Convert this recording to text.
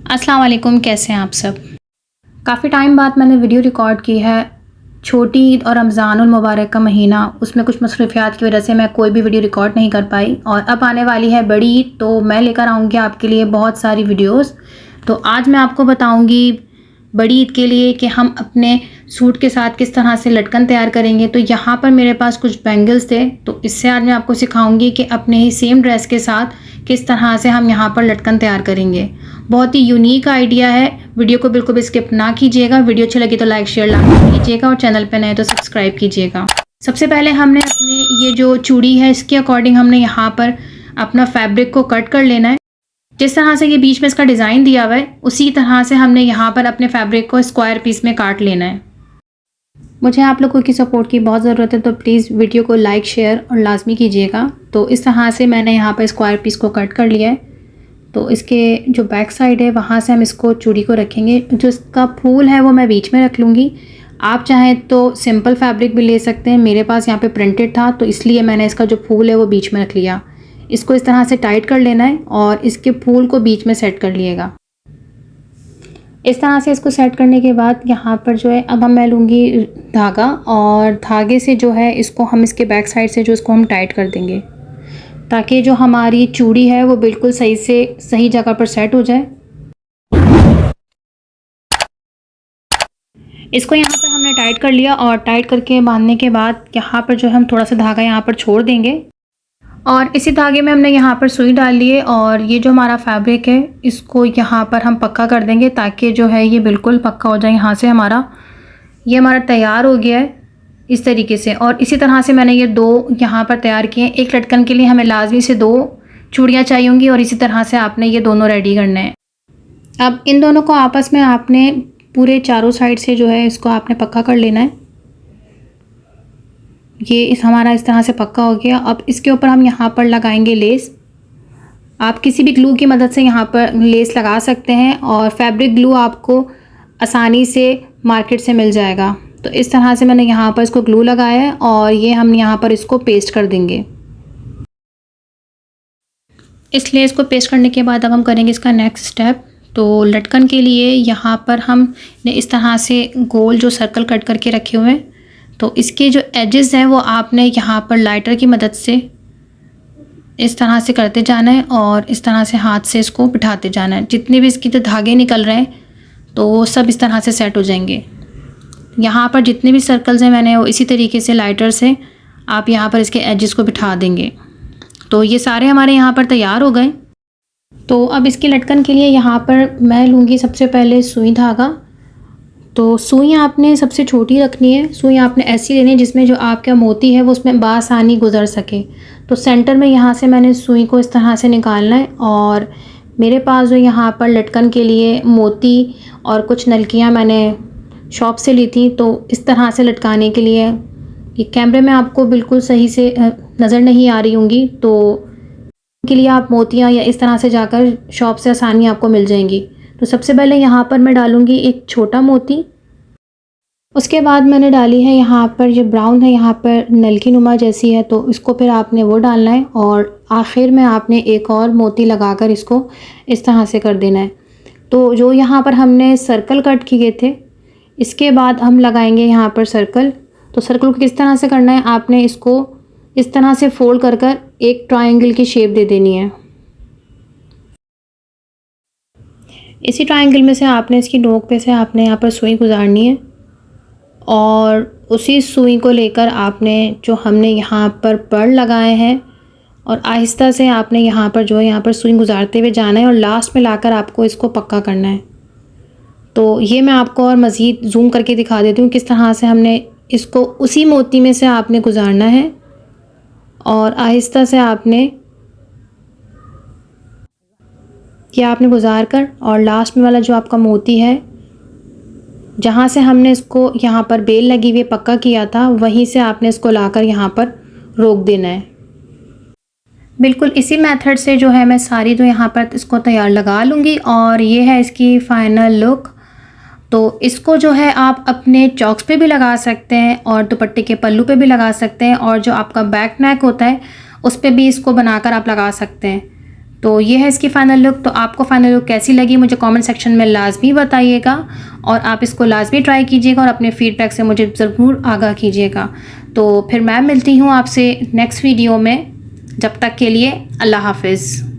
अस्सलाम वालेकुम, कैसे हैं आप सब। काफ़ी टाइम बाद मैंने वीडियो रिकॉर्ड की है। छोटी ईद और रमज़ानुल मुबारक का महीना, उसमें कुछ मसरूफियात की वजह से मैं कोई भी वीडियो रिकॉर्ड नहीं कर पाई और अब आने वाली है बड़ी ईद, तो मैं लेकर आऊँगी आपके लिए बहुत सारी वीडियोज़। तो आज मैं आपको बताऊँगी बड़ी ईद के लिए कि हम अपने सूट के साथ किस तरह से लटकन तैयार करेंगे। तो यहाँ पर मेरे पास कुछ बैंगल्स थे, तो इससे आज मैं आपको सिखाऊंगी कि अपने ही सेम ड्रेस के साथ किस तरह से हम यहाँ पर लटकन तैयार करेंगे। बहुत ही यूनिक आइडिया है। वीडियो को बिल्कुल भी स्किप ना कीजिएगा। वीडियो अच्छी लगी तो लाइक शेयर लाजमी कीजिएगा और चैनल पर नए तो सब्सक्राइब कीजिएगा। सबसे पहले हमने अपनी ये जो चूड़ी है इसके अकॉर्डिंग हमने यहाँ पर अपना फैब्रिक को कट कर लेना है। जिस तरह से ये बीच में इसका डिज़ाइन दिया हुआ है उसी तरह से हमने यहाँ पर अपने फैब्रिक को स्क्वायर पीस में काट लेना है। मुझे आप लोगों की सपोर्ट की बहुत ज़रूरत है, तो प्लीज़ वीडियो को लाइक शेयर और लाजमी कीजिएगा। तो इस तरह से मैंने यहाँ पर स्क्वायर पीस को कट कर लिया है। तो इसके जो बैक साइड है वहाँ से हम इसको चूड़ी को रखेंगे। जो इसका फूल है वो मैं बीच में रख लूँगी। आप चाहें तो सिंपल फैब्रिक भी ले सकते हैं। मेरे पास यहाँ पे प्रिंटेड था तो इसलिए मैंने इसका जो फूल है वो बीच में रख लिया। इसको इस तरह से टाइट कर लेना है और इसके फूल को बीच में सेट कर लिएगा। इस तरह से इसको सेट करने के बाद यहाँ पर जो है अब मैं लूँगी धागा और धागे से जो है इसको हम इसके बैक साइड से जो इसको हम टाइट कर देंगे ताकि जो हमारी चूड़ी है वो बिल्कुल सही से सही जगह पर सेट हो जाए। इसको यहाँ पर हमने टाइट कर लिया और टाइट करके बांधने के बाद यहाँ पर जो है हम थोड़ा सा धागा यहाँ पर छोड़ देंगे और इसी धागे में हमने यहाँ पर सुई डाल ली है और ये जो हमारा फैब्रिक है इसको यहाँ पर हम पक्का कर देंगे ताकि जो है ये बिल्कुल पक्का हो जाए। यहाँ से ये हमारा तैयार हो गया है इस तरीके से। और इसी तरह से मैंने ये दो यहाँ पर तैयार किए हैं। एक लटकन के लिए हमें लाजमी से 2 चूड़ियाँ चाहिए होंगी और इसी तरह से आपने ये दोनों रेडी करने हैं। अब इन दोनों को आपस में आपने पूरे चारों साइड से जो है इसको आपने पक्का कर लेना है। ये हमारा इस तरह से पक्का हो गया। अब इसके ऊपर हम यहाँ पर लगाएंगे लेस। आप किसी भी ग्लू की मदद से यहाँ पर लेस लगा सकते हैं और फैब्रिक ग्लू आपको आसानी से मार्केट से मिल जाएगा। तो इस तरह से मैंने यहाँ पर इसको ग्लू लगाया है और ये हम यहाँ पर इसको पेस्ट कर देंगे। इस लेस को पेस्ट करने के बाद अब हम करेंगे इसका नेक्स्ट स्टेप। तो लटकन के लिए यहाँ पर हमने इस तरह से गोल जो सर्कल कट करके रखे हुए हैं, तो इसके जो एजेस हैं वो आपने यहाँ पर लाइटर की मदद से इस तरह से करते जाना है और इस तरह से हाथ से इसको बिठाते जाना है। जितने भी इसकी तो धागे निकल रहे हैं तो वो सब इस तरह से सेट हो जाएंगे। यहाँ पर जितने भी सर्कल्स हैं मैंने वो इसी तरीके से लाइटर से आप यहाँ पर इसके एजेस को बिठा देंगे। तो ये सारे हमारे यहाँ पर तैयार हो गए। तो अब इसकी लटकन के लिए यहाँ पर मैं लूँगी सबसे पहले सुई धागा। तो सुई आपने सबसे छोटी रखनी है। सुई आपने ऐसी लेनी है जिसमें जो आपका मोती है वो उसमें बासानी गुजर सके। तो सेंटर में यहाँ से मैंने सुई को इस तरह से निकालना है और मेरे पास जो यहाँ पर लटकन के लिए मोती और कुछ नलकियाँ मैंने शॉप से ली थी, तो इस तरह से लटकाने के लिए ये कैमरे में आपको बिल्कुल सही से नज़र नहीं आ रही होंगी, तो के लिए आप मोतियाँ या इस तरह से जाकर शॉप से आसानी आपको मिल जाएंगी। तो सबसे पहले यहाँ पर मैं डालूँगी एक छोटा मोती। उसके बाद मैंने डाली है यहाँ पर जो ब्राउन है यहाँ पर नलकी नुमा जैसी है, तो इसको फिर आपने वो डालना है और आखिर में आपने एक और मोती लगाकर इसको इस तरह से कर देना है। तो जो यहाँ पर हमने सर्कल कट किए थे इसके बाद हम लगाएंगे यहाँ पर सर्कल। तो सर्कल को किस तरह से करना है, आपने इसको इस तरह से फोल्ड कर कर एक ट्रायंगल की शेप दे देनी है। इसी ट्रायंगल में से आपने इसकी नोक पे से आपने यहाँ पर सुई गुजारनी है और उसी सुई को लेकर आपने जो हमने यहाँ पर पर्ल लगाए हैं और आहिस्ता से आपने यहाँ पर जो है यहाँ पर सुई गुजारते हुए जाना है और लास्ट में लाकर आपको इसको पक्का करना है। तो ये मैं आपको और मज़ीद जूम करके दिखा देती हूँ किस तरह से हमने इसको उसी मोती में से आपने गुजारना है और आहिस्ता से आपने गुजार कर और लास्ट में वाला जो आपका मोती है जहाँ से हमने इसको यहाँ पर बेल लगी हुई पक्का किया था वहीं से आपने इसको लाकर यहाँ पर रोक देना है। बिल्कुल इसी मेथड से जो है मैं सारी जो यहाँ पर इसको तैयार लगा लूँगी और ये है इसकी फ़ाइनल लुक। तो इसको जो है आप अपने चॉक्स पे भी लगा सकते हैं और दुपट्टे के पल्लू पे भी लगा सकते हैं और जो आपका बैक नेक होता है उस पर भी इसको बनाकर आप लगा सकते हैं। तो ये है इसकी फ़ाइनल लुक। तो आपको फ़ाइनल लुक कैसी लगी मुझे कमेंट सेक्शन में लाजमी बताइएगा और आप इसको लाजमी ट्राई कीजिएगा और अपने फ़ीडबैक से मुझे ज़रूर आगाह कीजिएगा। तो फिर मैं मिलती हूँ आपसे नेक्स्ट वीडियो में, जब तक के लिए अल्लाह हाफ़िज़।